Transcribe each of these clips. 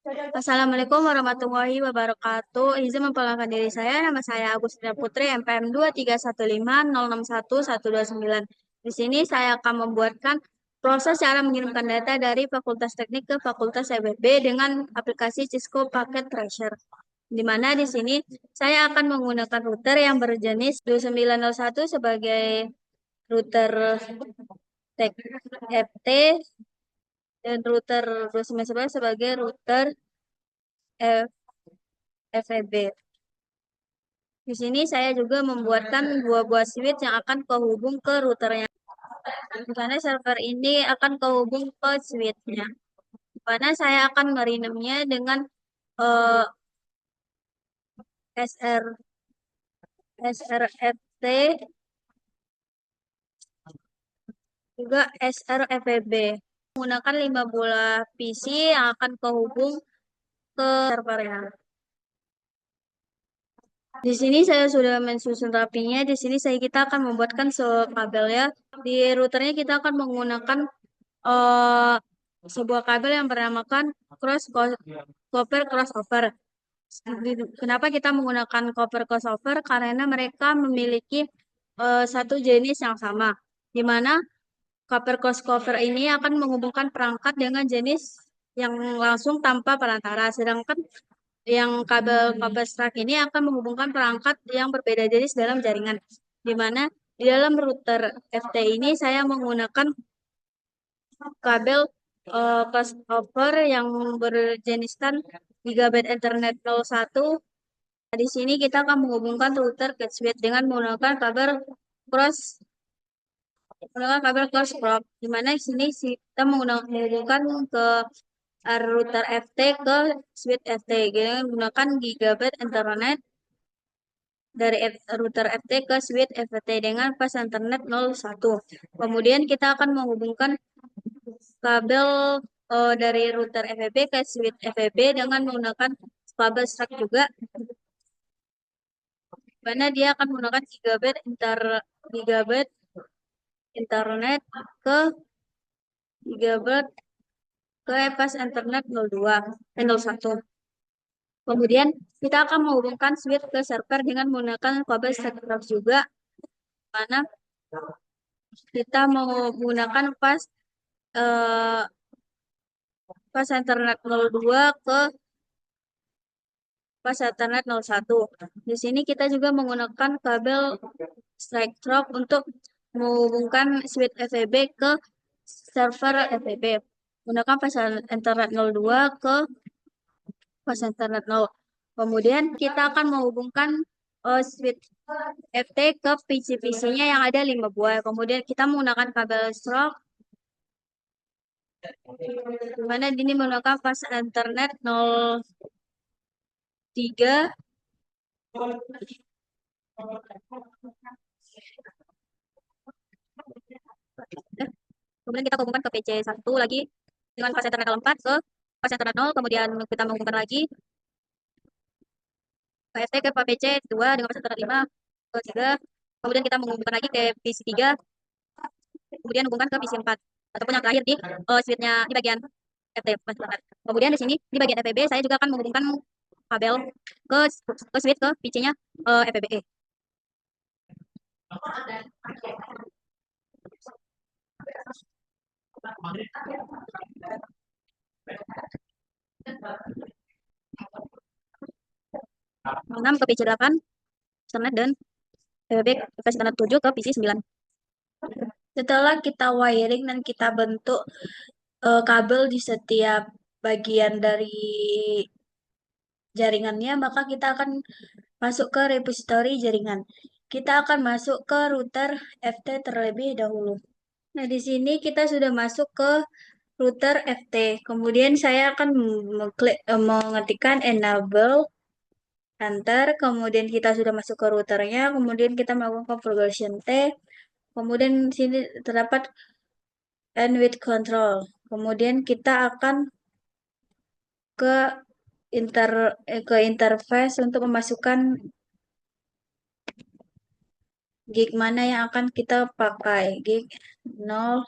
Assalamualaikum warahmatullahi wabarakatuh. Izin memperkenalkan diri saya. Nama saya Agustina Putri, MPM 23150061129. Di sini saya akan membuatkan proses cara mengirimkan data dari Fakultas Teknik ke Fakultas FEB dengan aplikasi Cisco Packet Tracer. Di mana di sini saya akan menggunakan router yang berjenis 2901 sebagai router FT dan router 2911 sebagai router FEB. Di sini saya juga membuatkan dua buah switch yang akan kehubung ke routernya. Di mana server ini akan kehubung ke switchnya. Di mana saya akan merenamnya dengan eh, SRFT juga SRFEB. Menggunakan 5 bola PC yang akan kehubung ke servernya. Di sini saya sudah mensusun rapinya. Di sini kita akan membuatkan kabel ya. Di routernya kita akan menggunakan eh, sebuah kabel yang bernamakan copper crossover. Kenapa kita menggunakan copper crossover? Karena mereka memiliki satu jenis yang sama, di mana copper crossover ini akan menghubungkan perangkat dengan jenis yang langsung tanpa perantara, sedangkan yang kabel copper strap ini akan menghubungkan perangkat yang berbeda jenis dalam jaringan, di mana di dalam router FT ini saya menggunakan kabel crossover yang berjeniskan gigabit Ethernet 01. Nah, di sini kita akan menghubungkan router ke switch dengan cross menggunakan kabel cross prop, di mana di sini kita menghubungkan ke router FT ke switch FT dengan menggunakan gigabit Ethernet dari router FT ke switch FT dengan pas Ethernet 01. Kemudian kita akan menghubungkan kabel dari router FEB ke switch FEB dengan menggunakan kabel strak juga, mana dia akan menggunakan gigabit internet ke gigabit ke pas internet 02 01. Kemudian kita akan menghubungkan switch ke server dengan menggunakan kabel strak juga, mana kita menggunakan eh, pas internet 02 ke pas Ethernet 01. Di sini kita juga menggunakan kabel strike drop untuk menghubungkan switch FEB ke server FEB. Menggunakan pas Ethernet 02 ke pas Ethernet 0. Kemudian kita akan menghubungkan switch FT ke PC-PC-nya yang ada 5 buah. Kemudian kita menggunakan kabel stroke, di mana ini menggunakan pas Ethernet 03. Kemudian kita hubungkan ke PC1 lagi dengan pas Ethernet 04 ke pas Ethernet 0. Kemudian kita menghubungkan lagi ke FT ke PC2 dengan pas Ethernet 5 ke 3. Kemudian kita menghubungkan lagi ke PC3. Kemudian hubungkan ke PC4. Ataupun yang terakhir di switch-nya di bagian FT. Kemudian di sini di bagian FEB saya juga akan menghubungkan kabel ke switch ke PC-nya FEBE. Enam ke PC8 Ethernet dan FEB ke Ethernet 7 ke PC9. Setelah kita wiring dan kita bentuk kabel di setiap bagian dari jaringannya, maka kita akan masuk ke repository jaringan. Kita akan masuk ke router FT terlebih dahulu. Nah, di sini kita sudah masuk ke router FT. Kemudian saya akan mengetikkan enable, enter. Kemudian kita sudah masuk ke routernya. Kemudian kita melakukan configuration T. Kemudian di sini terdapat bandwidth control. Kemudian kita akan ke interface untuk memasukkan gig mana yang akan kita pakai. Gig 0,0,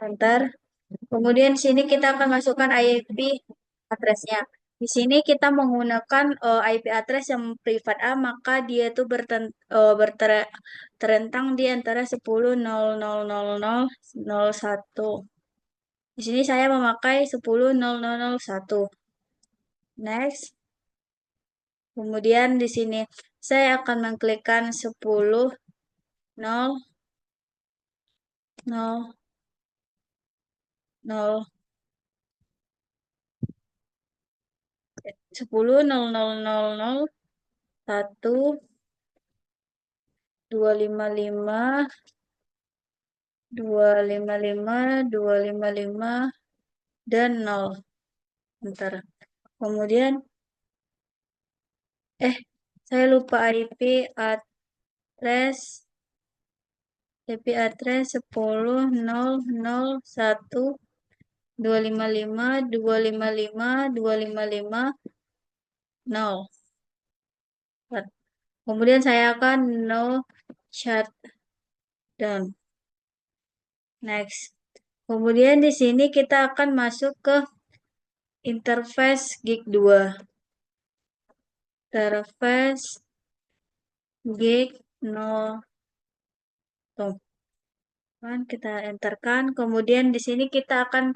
enter. Kemudian sini kita akan masukkan IP address-nya. Di sini kita menggunakan IP address yang privat A, maka dia itu terentang di antara 10.000.001. Di sini saya memakai 10.000.1. Next. Kemudian di sini saya akan mengklikkan 10.000.1, 255, 255, 255, dan 0. Bentar. Kemudian, saya lupa address, IP address 10.001, 255, 255, 255, 0. Kemudian saya akan no shutdown. Next. Kemudian di sini kita akan masuk ke interface gig 2. Interface gig 0. Tuh. Kan kita enterkan. Kemudian di sini kita akan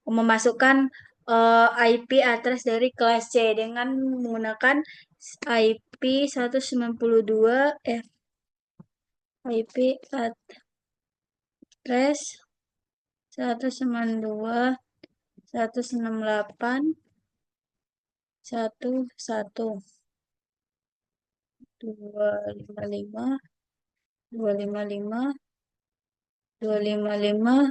memasukkan IP address dari kelas C dengan menggunakan IP 192 IP address 192 168 11 255 255 255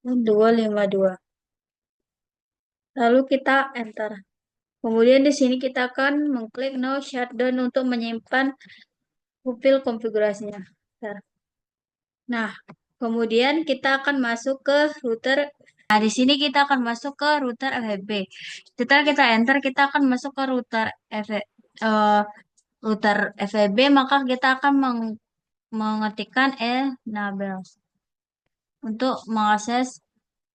dan 252. Lalu kita enter. Kemudian di sini kita akan mengklik no shutdown untuk menyimpan file konfigurasinya. Nah, kemudian kita akan masuk ke router. Nah, di sini kita akan masuk ke router FWB. Setelah kita enter, kita akan masuk ke router FWB, maka kita akan mengetikkan enable untuk mengakses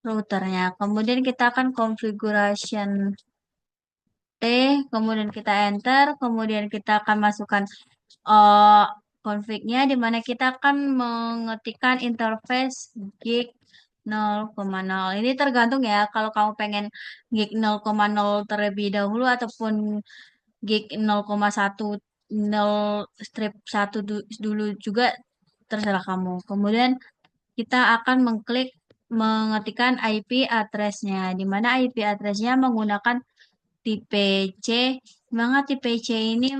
routernya. Kemudian kita akan configuration T, kemudian kita enter, kemudian kita akan masukkan uh, config-nya, di mana kita akan mengetikkan interface gig 0,0. Ini tergantung ya, kalau kamu pengen gig 0,0 terlebih dahulu ataupun gig 0,1 strip 1 dulu juga terserah kamu. Kemudian kita akan mengetikkan IP address-nya, di mana IP address-nya menggunakan tipe C. Maka tipe C ini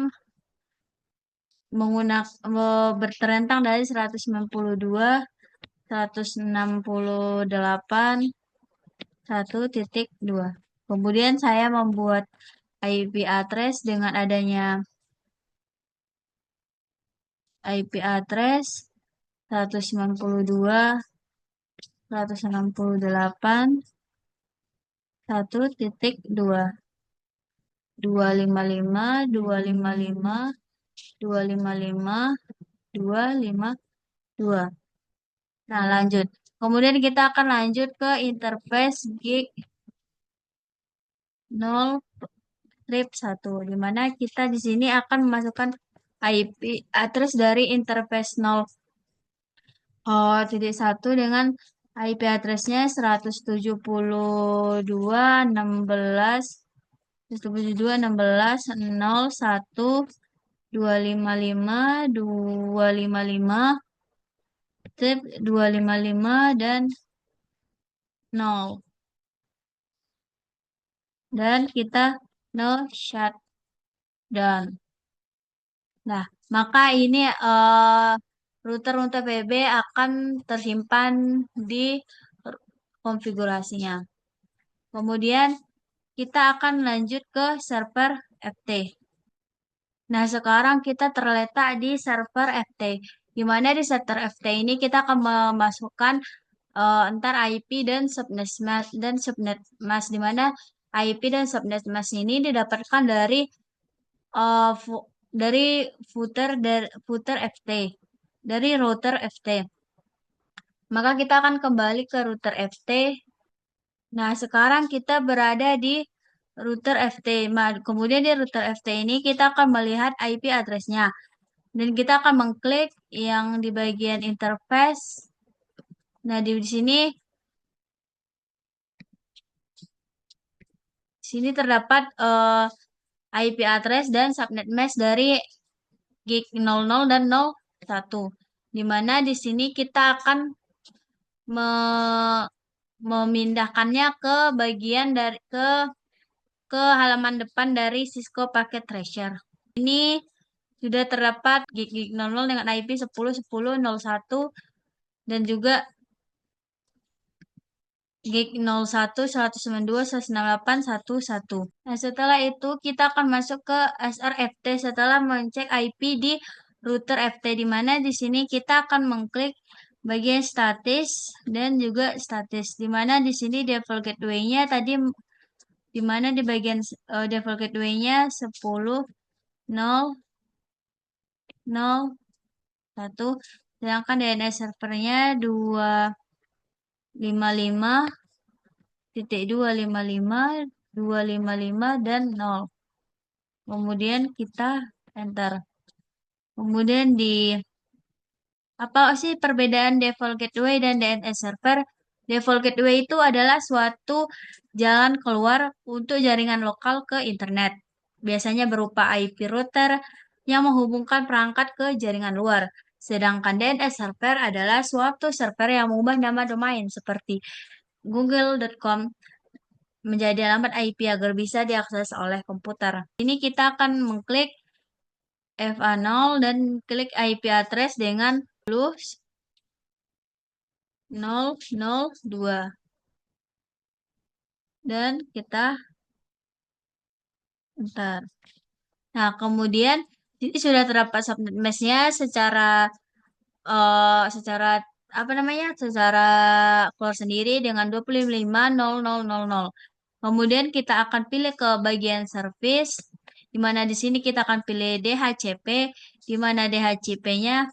berterentang dari 192, 168, 1.2. Kemudian saya membuat IP address dengan adanya IP address 192, 168, 1.2, 255, 255, 255, 252. Nah, lanjut. Kemudian kita akan lanjut ke interface gig 0 strip 1, di mana kita di sini akan memasukkan IP address dari interface 0 titik 1 dengan IP address-nya 172.16 255 255 tip 255 dan 0. Dan kita no shutdown. Nah, maka ini router PB akan tersimpan di konfigurasinya. Kemudian kita akan lanjut ke server FT. Nah, sekarang kita terletak di server FT. Di mana di server FT ini kita akan memasukkan entar IP dan subnet mask, di mana IP dan subnet mask ini didapatkan dari uh, dari footer FT, dari router FT. Maka kita akan kembali ke router FT Nah, sekarang kita berada di router FT. Kemudian di router FT ini kita akan melihat IP address-nya. Dan kita akan mengklik yang di bagian interface. Nah, di sini terdapat IP address dan subnet mask dari gig 00 dan 01. Di mana di sini kita akan me- memindahkannya ke bagian dari ke halaman depan dari Cisco Packet Tracer. Ini sudah terdapat gig 00 dengan IP 10.10.01 dan juga gig 01, 192, 168, 11. Nah, setelah itu kita akan masuk ke SRFT setelah mengecek IP di router FT, di mana di sini kita akan mengklik bagian status dan juga status, di mana di sini default gateway-nya tadi, di mana di bagian default gateway-nya 10, 0, 0, 1, sedangkan DNS servernya 255.255.255 dan 0. Kemudian kita enter. Kemudian apa sih perbedaan default gateway dan DNS server? Default gateway itu adalah suatu jalan keluar untuk jaringan lokal ke internet. Biasanya berupa IP router yang menghubungkan perangkat ke jaringan luar. Sedangkan DNS server adalah suatu server yang mengubah nama domain seperti google.com menjadi alamat IP agar bisa diakses oleh komputer. Ini kita akan mengklik FA0 dan klik IP address dengan 10.0.0.2 dan kita enter. Nah, kemudian ini sudah terdapat subnet mask-nya secara apa namanya? Secara keluar sendiri dengan 25.0.0.0.0. Kemudian kita akan pilih ke bagian service, di mana di sini kita akan pilih DHCP, di mana DHCP-nya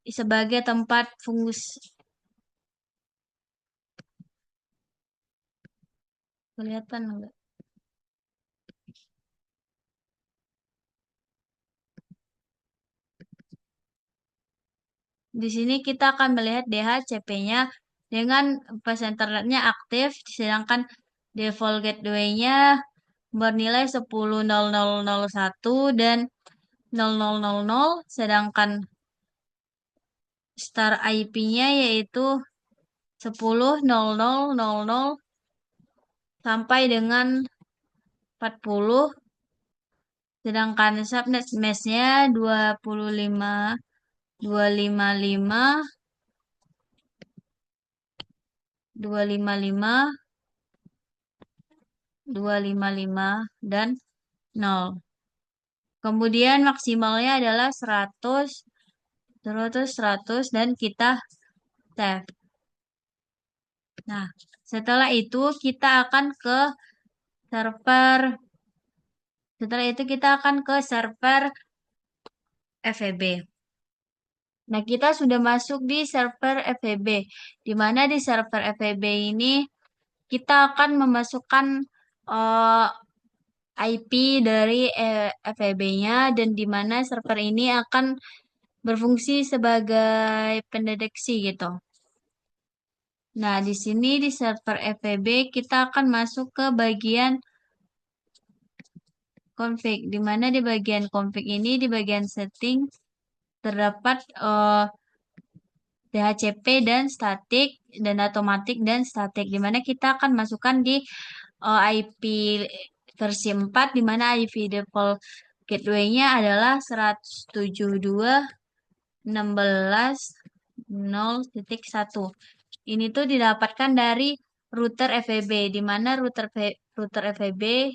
sebagai tempat fungsi. Kelihatan enggak? Di sini kita akan melihat DHCP-nya dengan pas internetnya aktif, sedangkan default gateway-nya bernilai 10.0.0.1 dan 0000, sedangkan start IP-nya yaitu 10.00.00 sampai dengan 40, sedangkan subnet mask-nya 255, 255, 255 dan 0. Kemudian maksimalnya adalah 100, 100, 100 dan kita save. Nah, setelah itu kita akan ke server. Setelah itu kita akan ke server FEB. Nah, kita sudah masuk di server FEB. Di mana di server FEB ini kita akan memasukkan IP dari FEB-nya dan di mana server ini akan berfungsi sebagai pendeteksi gitu. Nah, di sini di server FEB kita akan masuk ke bagian config, di mana di bagian config ini di bagian setting terdapat DHCP dan statik dan otomatik dan statik, di mana kita akan masukkan di IP versi 4, di mana IP default gateway-nya adalah 172.16.0.1. Ini tuh didapatkan dari router FEB, di mana router FEB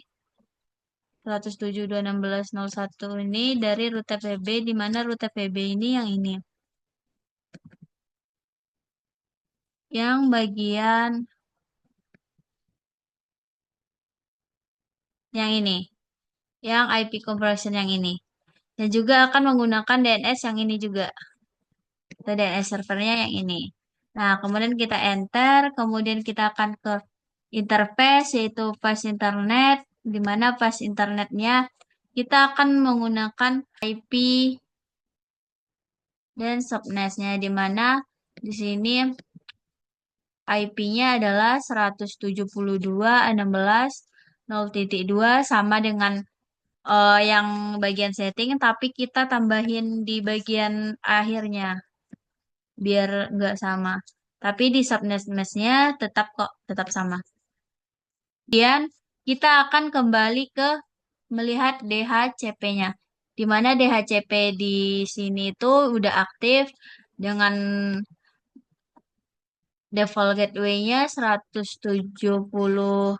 172.16.0.1 ini dari router FEB, di mana router FEB ini yang ini. Yang bagian yang ini. Yang IP conversion yang ini. Dan juga akan menggunakan DNS yang ini juga. Atau DNS servernya yang ini. Nah, kemudian kita enter, kemudian kita akan ke interface yaitu fast internet, di mana fast internetnya kita akan menggunakan IP dan subnetnya, di mana di sini IP-nya adalah 172.16.0.2 sama dengan yang bagian setting, tapi kita tambahin di bagian akhirnya biar nggak sama. Tapi di subnet-nya tetap kok, tetap sama. Kemudian kita akan kembali ke melihat DHCP-nya. Di mana DHCP di sini itu udah aktif dengan default gateway-nya 172.16.0.2.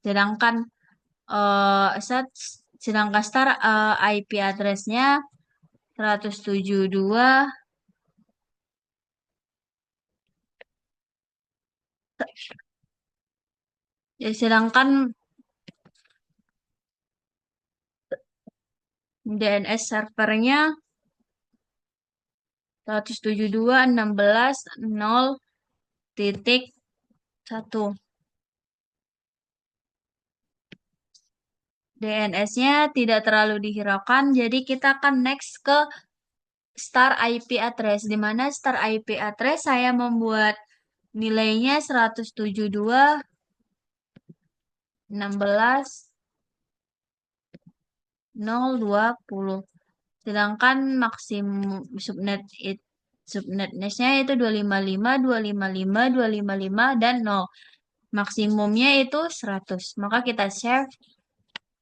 Sedangkan sedangkan star IP address-nya 172. Sedangkan DNS servernya 172.16.0.1. DNS-nya tidak terlalu dihiraukan, jadi kita akan next ke star IP address, di mana star IP address saya membuat nilainya 172.16.0.20. Sedangkan maksimum subnetnya itu 255.255.255 dan 0. Maksimumnya itu 100. Maka kita save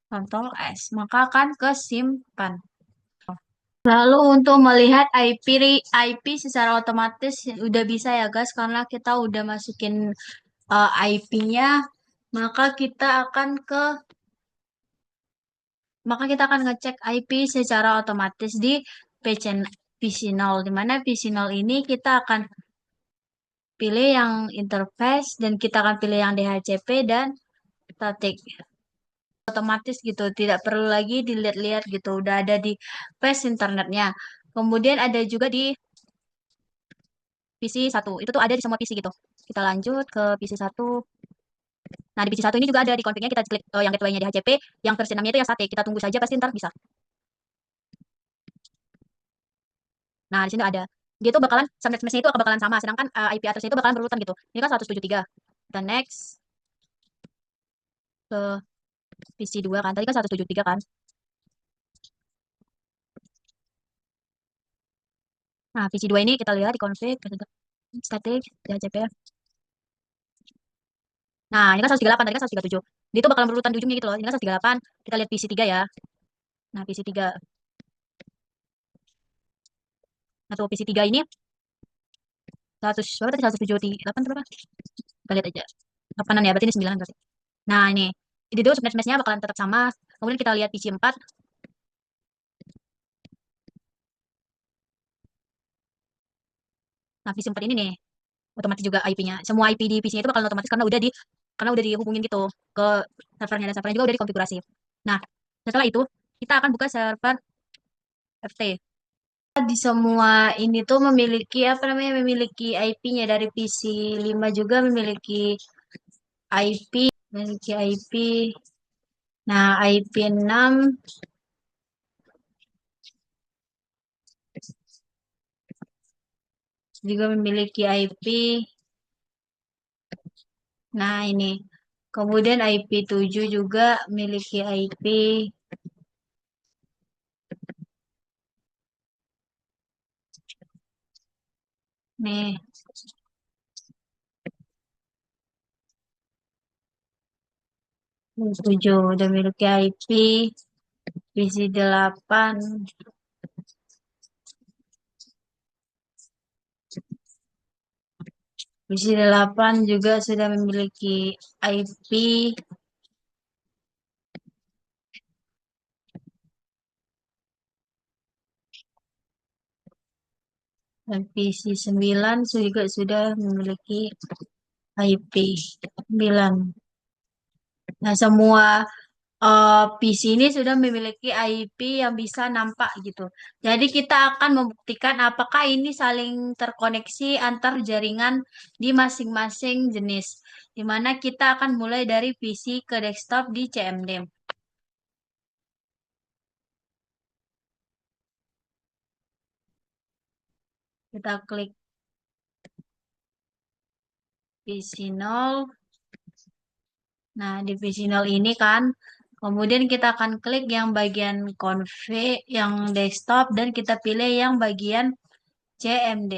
Ctrl S, maka akan kesimpan. Lalu untuk melihat IP secara otomatis udah bisa ya guys, karena kita udah masukin IP-nya, maka kita akan ke maka kita akan ngecek IP secara otomatis di PC0, di mana PC0 ini kita akan pilih yang interface dan kita akan pilih yang DHCP dan static. Otomatis gitu, tidak perlu lagi dilihat-lihat gitu, udah ada di page internetnya. Kemudian ada juga di PC1, itu tuh ada di semua PC gitu. Kita lanjut ke PC1. Nah, di PC1 ini juga ada di config-nya, kita klik yang gateway-nya DHCP, yang versi 6-nya itu ya static. Kita tunggu saja, pasti ntar bisa. Nah, di sini ada. Dia itu bakalan, subnet mesh-nya itu bakalan sama, sedangkan IP address-nya itu bakalan berurutan gitu. Ini kan 173. Kita next ke PC2 kan. Tadi kan 173 kan. Nah, PC2 ini kita lihat di config, static, DHCP. Nah, ini kan 138, tadi kan 137. Dia itu bakalan berurutan di ujungnya gitu loh. Ini kan 138. Kita lihat PC3 ya. Nah, PC3. Nah, tuh PC3 ini 100, berapa tadi 178 berapa? Kita lihat aja. 8-an ya, berarti ini 9 berarti. Nah, ini. Jadi itu subnet mesh-nya bakalan tetap sama. Kemudian kita lihat PC4. Nah, PC4 ini nih, otomatis juga IP-nya. Semua IP di PC-nya itu bakalan otomatis karena udah dihubungin gitu ke servernya, dan servernya juga udah dikonfigurasi. Nah, setelah itu kita akan buka server FT. Di semua ini tuh memiliki apa namanya, memiliki IP-nya. Dari PC5 juga memiliki IP. Nah, IP6 juga memiliki IP. Nah, ini. Kemudian IP7 juga memiliki IP. Nih, 7 udah memiliki IP. PC8 PC8 juga sudah memiliki IP. Dan PC9 juga sudah memiliki IP 9. Nah, semua PC ini sudah memiliki IP yang bisa nampak gitu. Jadi kita akan membuktikan apakah ini saling terkoneksi antar jaringan di masing-masing jenis. Di mana kita akan mulai dari PC ke desktop di CMD. Kita klik PC 0. Nah, di PC 0 ini kan, kemudian kita akan klik yang bagian config, yang desktop, dan kita pilih yang bagian CMD.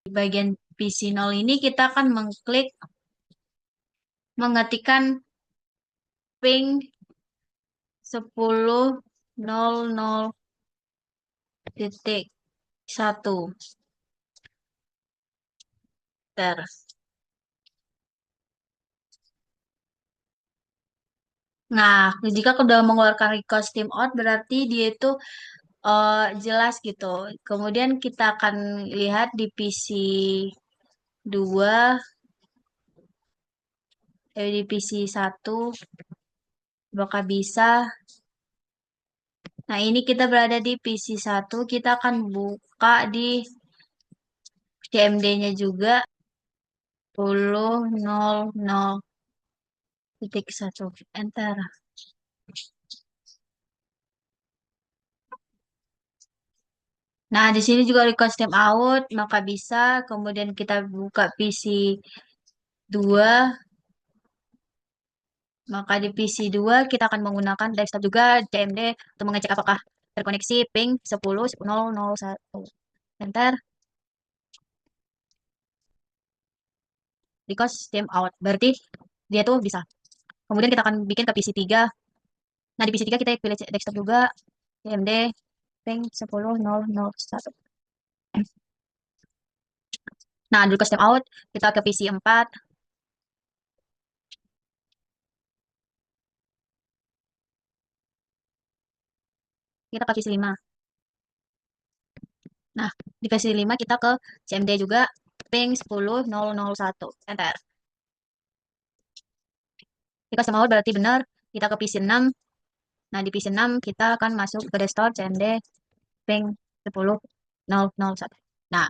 Di bagian PC 0 ini kita akan mengklik mengetikkan ping 10.00.1. Ter. Nah, jika sudah mengeluarkan request timeout berarti dia itu jelas gitu. Kemudian kita akan lihat di PC 2, di PC 1 apakah bisa. Nah, ini kita berada di PC 1, kita akan buka di CMD-nya juga 10.00.1. Enter. Nah, di sini juga request timeout, maka bisa. Kemudian kita buka PC 2, maka di PC 2 kita akan menggunakan desktop juga CMD untuk mengecek apakah terkoneksi ping 10.10.01. Enter. Request timeout. Berarti dia tuh bisa. Kemudian kita akan bikin ke PC 3. Nah, di PC 3 kita pilih desktop juga CMD ping 10.0.01. Nah, di request timeout kita ke PC 4. Kita ke PC 5. Nah, di PC 5 kita ke CMD juga ping 10.0.01. Enter. Jika semua berarti benar, kita ke PC 6. Nah, di PC 6 kita akan masuk ke desktop CMD ping 10.0.01. Nah,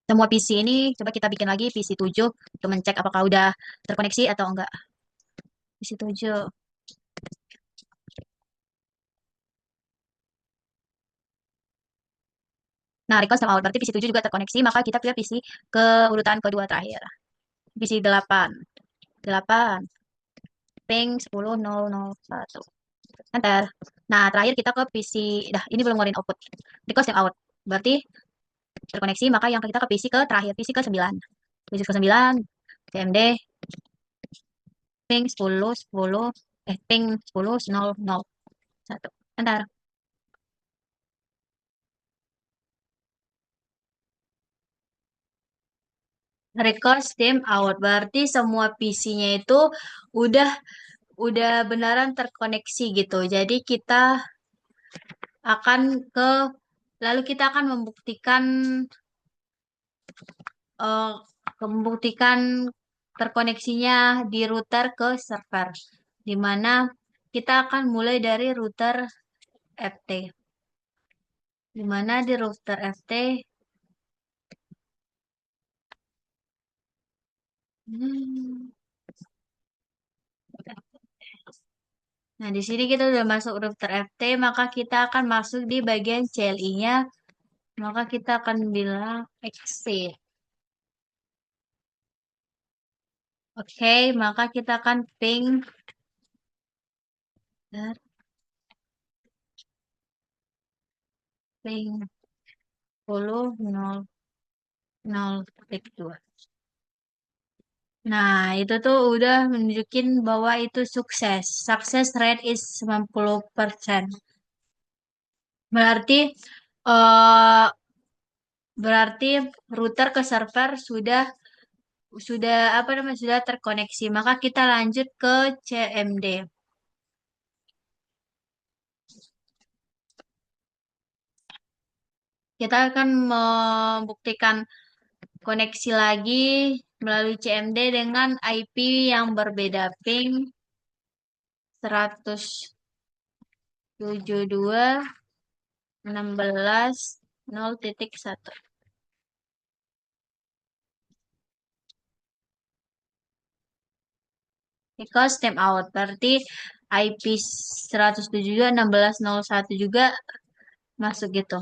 semua PC ini coba kita bikin lagi PC 7 untuk mencek apakah udah terkoneksi atau enggak. PC 7. Nah, request sama out berarti PC 7 juga terkoneksi, maka kita pilih PC ke urutan kedua terakhir. PC 8. 8 ping 10.0.01. Enter. Nah, terakhir kita ke PC. Dah, ini belum ngeluarin output. Request yang out. Berarti terkoneksi, maka yang kita ke PC ke terakhir, PC ke 9. PC ke 9, CMD, ping 10, 10, ping 10, 0, 0, 1. Enter. Request time out. Berarti semua PC-nya itu udah udah beneran terkoneksi gitu. Jadi kita akan ke lalu kita akan eh, membuktikan terkoneksinya di router ke server, di mana kita akan mulai dari router FT, di mana di router FT, hmm, nah di sini kita udah masuk router FT, maka kita akan masuk di bagian CLI-nya, maka kita akan bilang exit. Oke, maka kita akan ping dan ping 10.0.0.2. Nah, itu tuh udah menunjukin bahwa itu sukses. Success rate is 90%. Berarti eh berarti router ke server sudah apa namanya sudah terkoneksi. Maka kita lanjut ke CMD. Kita akan membuktikan koneksi lagi. melalui CMD dengan IP yang berbeda ping 172.16.0.1. Because time out berarti IP 172.16.0.1 juga masuk gitu.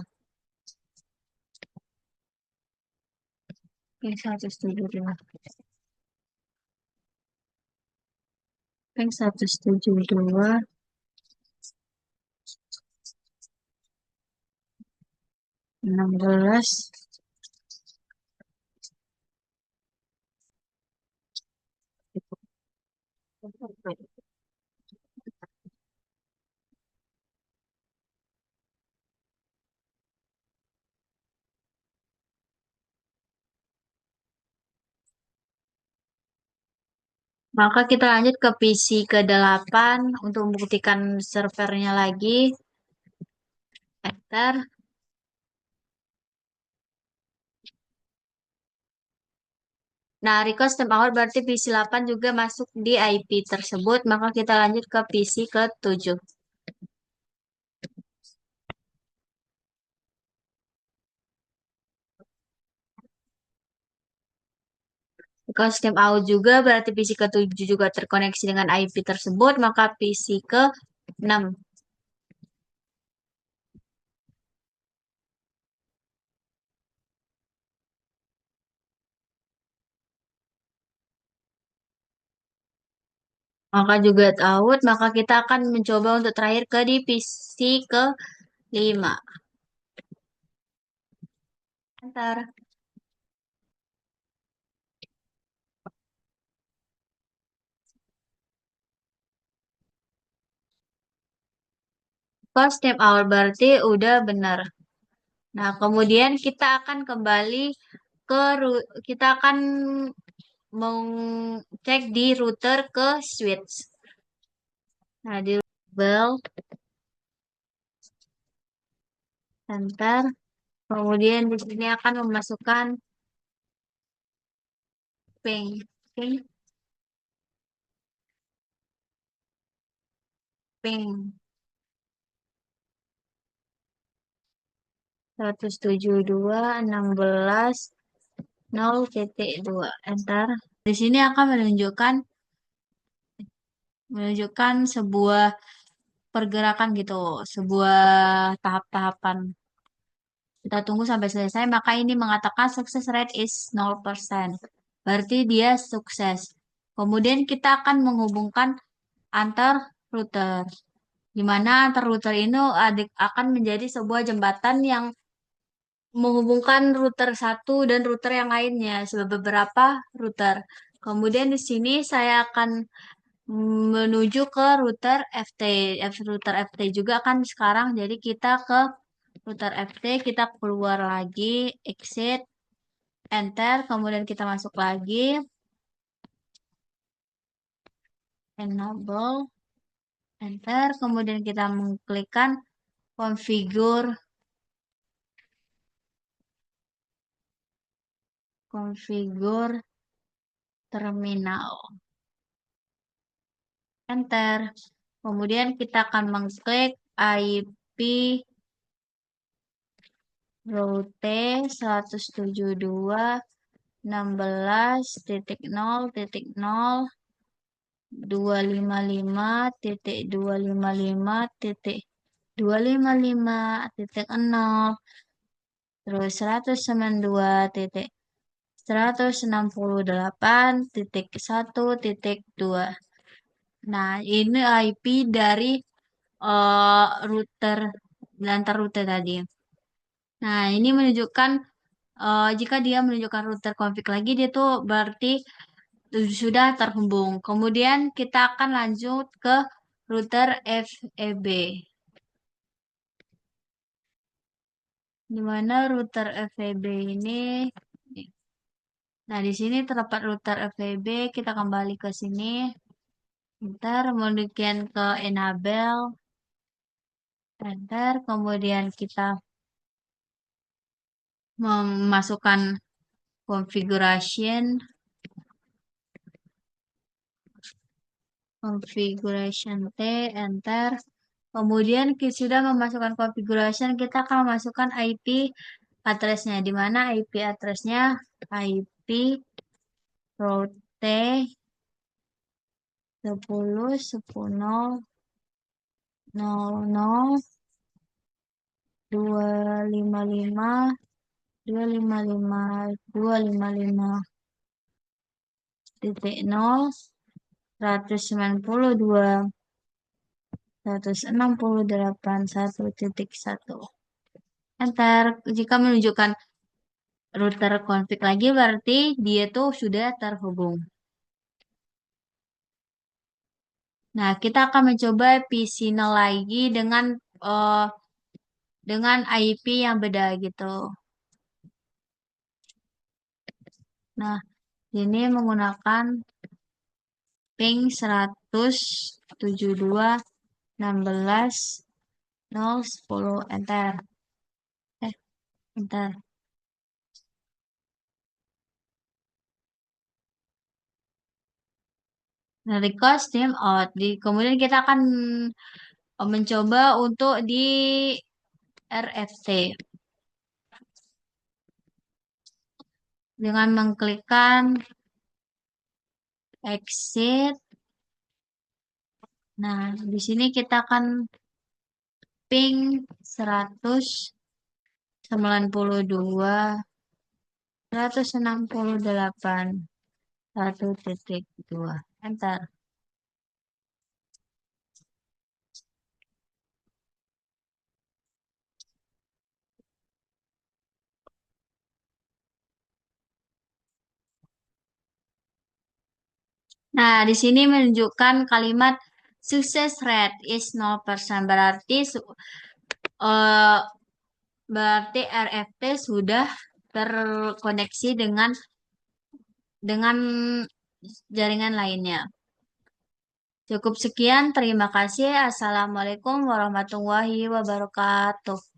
Ping 172. Ping 172. Enam belas. Maka kita lanjut ke PC ke-8 untuk membuktikan servernya lagi. Enter. Nah, request time out berarti PC 8 juga masuk di IP tersebut. Maka kita lanjut ke PC ke-7. Request time out juga berarti PC ke-7 juga terkoneksi dengan IP tersebut. Maka PC ke-6. Maka juga out. Maka kita akan mencoba untuk terakhir ke di PC ke-5. Enter. Pas step out berarti udah benar. Nah, kemudian kita akan kembali ke kita akan mengcek di router ke switch. Nah, di bel enter. Kemudian di sini akan memasukkan ping ping ping 172.16.0.2 enter. Di sini akan menunjukkan sebuah pergerakan gitu, sebuah tahap-tahapan. Kita tunggu sampai selesai, maka ini mengatakan success rate is 0%. Berarti dia sukses. Kemudian kita akan menghubungkan antar router. Di mana antar router ini akan menjadi sebuah jembatan yang menghubungkan router satu dan router yang lainnya, beberapa router. Kemudian di sini saya akan menuju ke router FT. Router FT juga kan sekarang, jadi kita ke router FT, kita keluar lagi, exit, enter, kemudian kita masuk lagi, enable, enter, kemudian kita mengklikkan configure terminal, enter. Kemudian kita akan mengklik IP route 172.16.0.255.255.255.0 terus 192.168.1.2. Nah, ini IP dari router antar router tadi. Nah, ini menunjukkan jika dia menunjukkan router config lagi, dia tuh berarti sudah terhubung. Kemudian kita akan lanjut ke router FEB. Di mana router FEB ini? Nah, di sini terdapat router FEB. Kita kembali ke sini. Enter, kemudian ke enable. Enter, kemudian kita memasukkan configuration. configuration T, enter. Kemudian kita sudah memasukkan configuration, kita akan memasukkan IP address-nya. Di mana IP address-nya? IP route 10.10.00 255 255 255.0 192 168 1.1. Enter. Jika menunjukkan router config lagi, berarti dia tuh sudah terhubung. Nah, kita akan mencoba pCNOL lagi dengan IP yang beda gitu. Nah, ini menggunakan ping 172.16.0.10. Enter. Enter. Nah, request name out. Kemudian kita akan mencoba untuk di RFC dengan mengklikkan exit. Nah, di sini kita akan ping 192.168.1.2. Enter. Nah, di sini menunjukkan kalimat success rate is 0%. Eh, berarti RFT sudah terkoneksi dengan jaringan lainnya. Cukup sekian, terima kasih. Assalamualaikum warahmatullahi wabarakatuh.